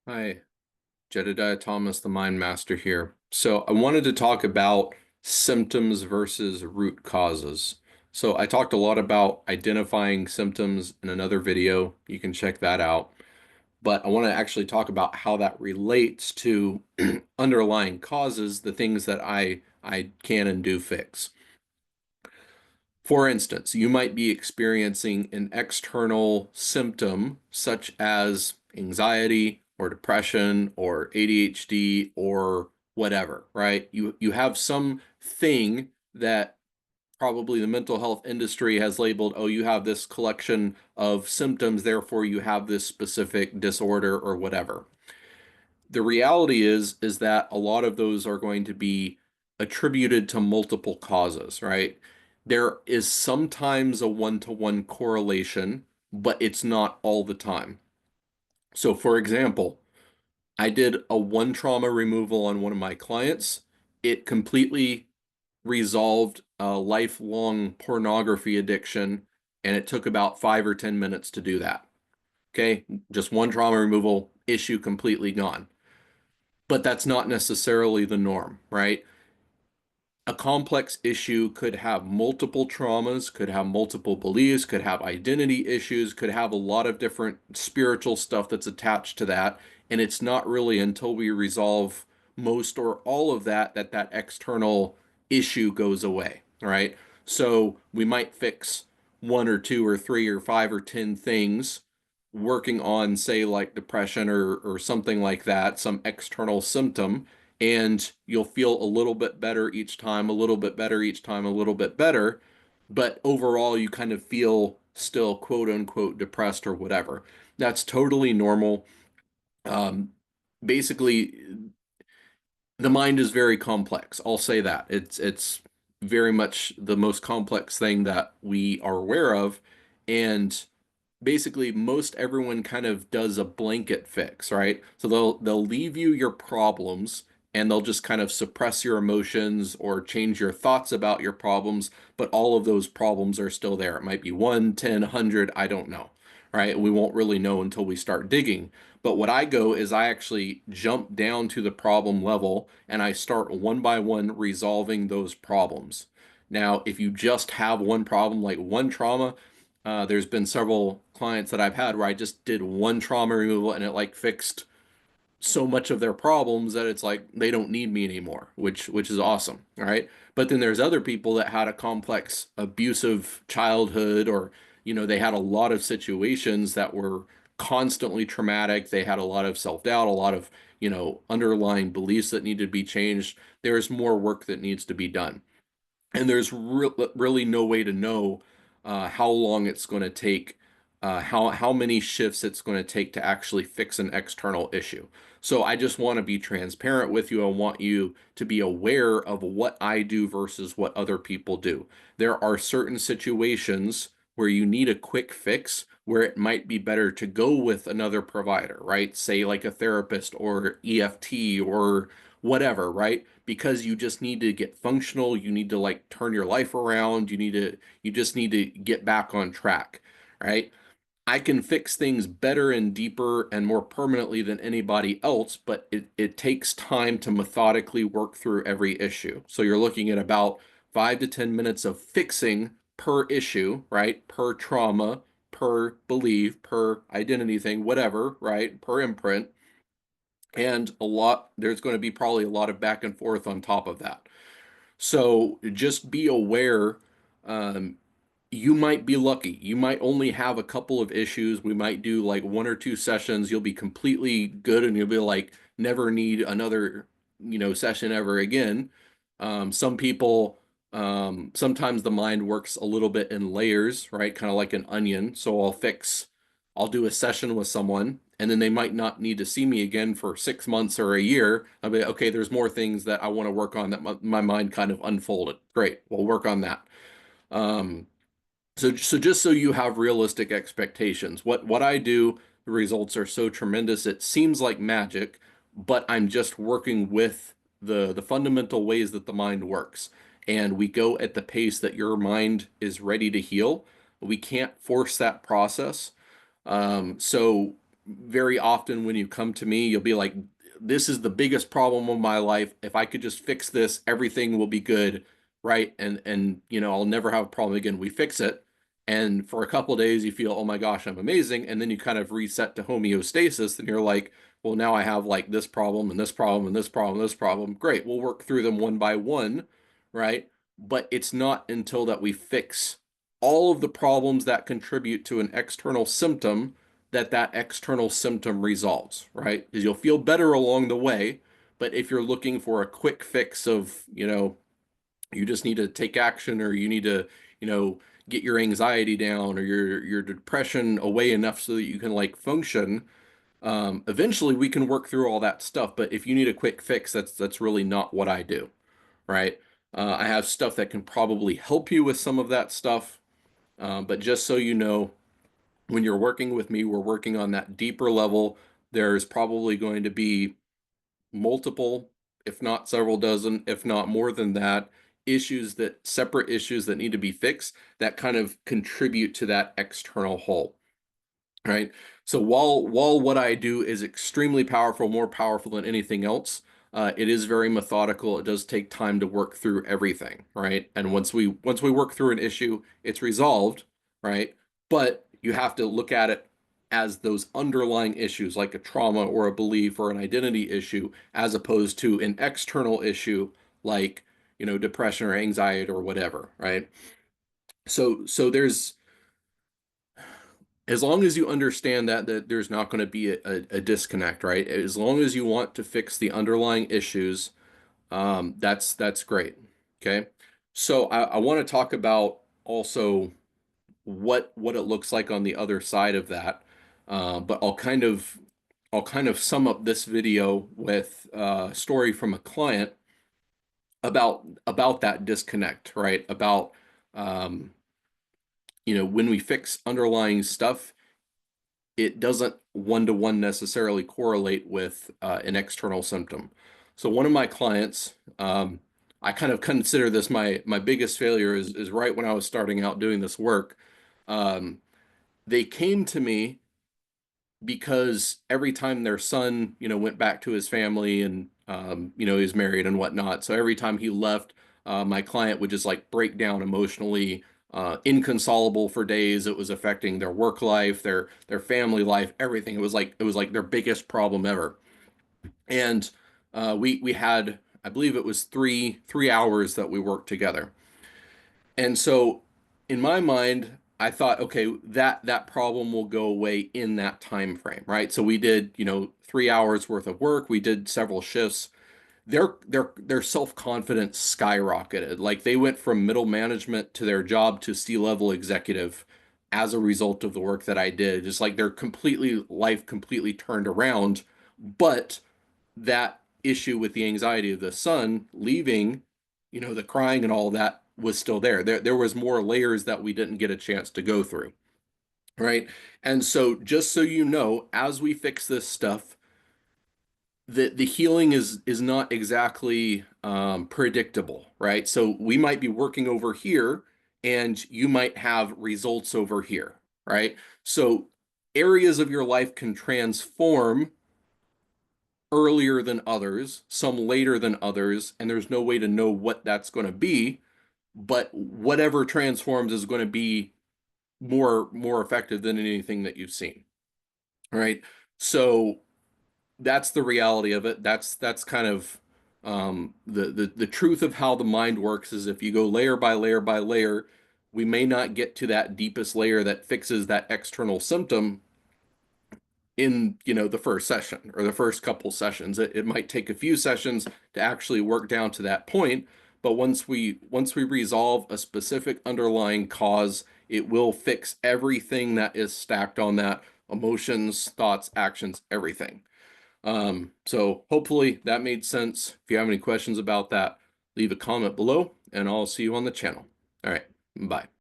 Hi, Jedediah Thomas, the Mind Master here. So I wanted to talk about symptoms versus root causes. So I talked a lot about identifying symptoms in another video. You can check that out. But I want to actually talk about how that relates to underlying causes, the things that I can and do fix. For instance, you might be experiencing an external symptom such as anxiety or depression or ADHD or whatever, right? You have some thing that probably the mental health industry has labeled, oh, you have this collection of symptoms, therefore you have this specific disorder or whatever. The reality is that a lot of those are going to be attributed to multiple causes, right? There is sometimes a one-to-one correlation, but it's not all the time. So, for example, I did a one trauma removal on one of my clients. It completely resolved a lifelong pornography addiction, and it took about 5 or 10 minutes to do that. Okay, just one trauma removal, issue completely gone. But that's not necessarily the norm, right? A complex issue could have multiple traumas, could have multiple beliefs, could have identity issues, could have a lot of different spiritual stuff that's attached to that. And it's not really until we resolve most or all of that that that external issue goes away, right? So we might fix one or two or three or five or 10 things working on, say, like depression or something like that, some external symptom, and you'll feel a little bit better each time, a little bit better each time, a little bit better. But overall, you kind of feel still quote unquote depressed or whatever. That's totally normal. Um, Basically, the mind is very complex. I'll say that. It's very much the most complex thing that we are aware of. And basically most everyone kind of does a blanket fix, right? So they'll leave you your problems and they'll just kind of suppress your emotions or change your thoughts about your problems, but all of those problems are still there. It might be one, 10, 100, I don't know, right? We won't really know until we start digging. But what I go is I actually jump down to the problem level and I start one by one resolving those problems. Now, if you just have one problem, like one trauma, there's been several clients that I've had where I just did one trauma removal and it like fixed so much of their problems that it's like they don't need me anymore, which is awesome, all right? But then there's other people that had a complex abusive childhood or they had a lot of situations that were constantly traumatic. They had a lot of self-doubt, a lot of, underlying beliefs that needed to be changed. There's more work that needs to be done. And there's really no way to know how long it's going to take, how many shifts it's going to take to actually fix an external issue. So I just want to be transparent with you. I want you to be aware of what I do versus what other people do. There are certain situations where you need a quick fix where it might be better to go with another provider, right? Say like a therapist or EFT or whatever, right? Because you just need to get functional, you need to like turn your life around, you just need to get back on track, right? I can fix things better and deeper and more permanently than anybody else, but it takes time to methodically work through every issue. So you're looking at about 5 to 10 minutes of fixing per issue, right? Per trauma, per belief, per identity thing, whatever, right? Per imprint, and there's going to be probably a lot of back and forth on top of that. So just be aware. um, you might be lucky, you might only have a couple of issues. We might do like 1 or 2 sessions, you'll be completely good and you'll be like never need another session ever again. Some people, sometimes the mind works a little bit in layers, right? Kind of like an onion. So I'll do a session with someone and then they might not need to see me again for 6 months or a year. I'll be okay, there's more things that I want to work on that my mind kind of unfolded. Great, we'll work on that. Um, so just so you have realistic expectations, what I do, the results are so tremendous. It seems like magic, but I'm just working with the fundamental ways that the mind works. And we go at the pace that your mind is ready to heal. We can't force that process. So very often when you come to me, you'll be like, this is the biggest problem of my life. If I could just fix this, everything will be good, right? And I'll never have a problem again. We fix it. And for a couple of days, you feel, oh my gosh, I'm amazing. And then you kind of reset to homeostasis, and you're like, well, now I have like this problem and this problem and this problem, and this problem. Great, we'll work through them one by one, right? But it's not until that we fix all of the problems that contribute to an external symptom that that external symptom resolves, right? Because you'll feel better along the way. But if you're looking for a quick fix of, you just need to take action, or you need to, get your anxiety down or your depression away enough so that you can like function, eventually we can work through all that stuff. But if you need a quick fix, that's really not what I do, right? I have stuff that can probably help you with some of that stuff. But just so you know, when you're working with me, we're working on that deeper level. There's probably going to be multiple, if not several dozen, if not more than that, separate issues that need to be fixed that kind of contribute to that external whole, right? So while what I do is extremely powerful, more powerful than anything else, it is very methodical. It does take time to work through everything, right? And once we work through an issue, it's resolved, right? But you have to look at it as those underlying issues, like a trauma or a belief or an identity issue, as opposed to an external issue like, depression or anxiety or whatever, right? So there's, as long as you understand that there's not going to be a disconnect, right? As long as you want to fix the underlying issues, that's great. Okay. So I want to talk about also what it looks like on the other side of that. But I'll kind of sum up this video with a story from a client about that disconnect, right? About um, when we fix underlying stuff, it doesn't one-to-one necessarily correlate with an external symptom. So one of my clients, I kind of consider this my biggest failure is right when I was starting out doing this work. Um, they came to me because every time their son, went back to his family and, he's married and whatnot. So every time he left, my client would just like break down emotionally, inconsolable for days. It was affecting their work life, their family life, everything. It was like their biggest problem ever. And we had, I believe it was 3 hours that we worked together. And so in my mind, I thought, okay, that problem will go away in that time frame, right? So we did, 3 hours worth of work. We did several shifts. Their self-confidence skyrocketed. Like they went from middle management to their job to C-level executive as a result of the work that I did. Just like their life completely turned around. But that issue with the anxiety of the son leaving, the crying and all that was still there. There was more layers that we didn't get a chance to go through, right? And so just so you know, as we fix this stuff, the healing is not exactly predictable, right? So we might be working over here and you might have results over here, right? So areas of your life can transform earlier than others, some later than others, and there's no way to know what that's going to be, but whatever transforms is going to be more effective than anything that you've seen, right? So that's the reality of it. That's kind of the truth of how the mind works is if you go layer by layer by layer, we may not get to that deepest layer that fixes that external symptom in the first session or the first couple sessions. It might take a few sessions to actually work down to that point, but once we resolve a specific underlying cause, it will fix everything that is stacked on that: emotions, thoughts, actions, everything. So hopefully that made sense. If you have any questions about that, leave a comment below and I'll see you on the channel. All right, bye.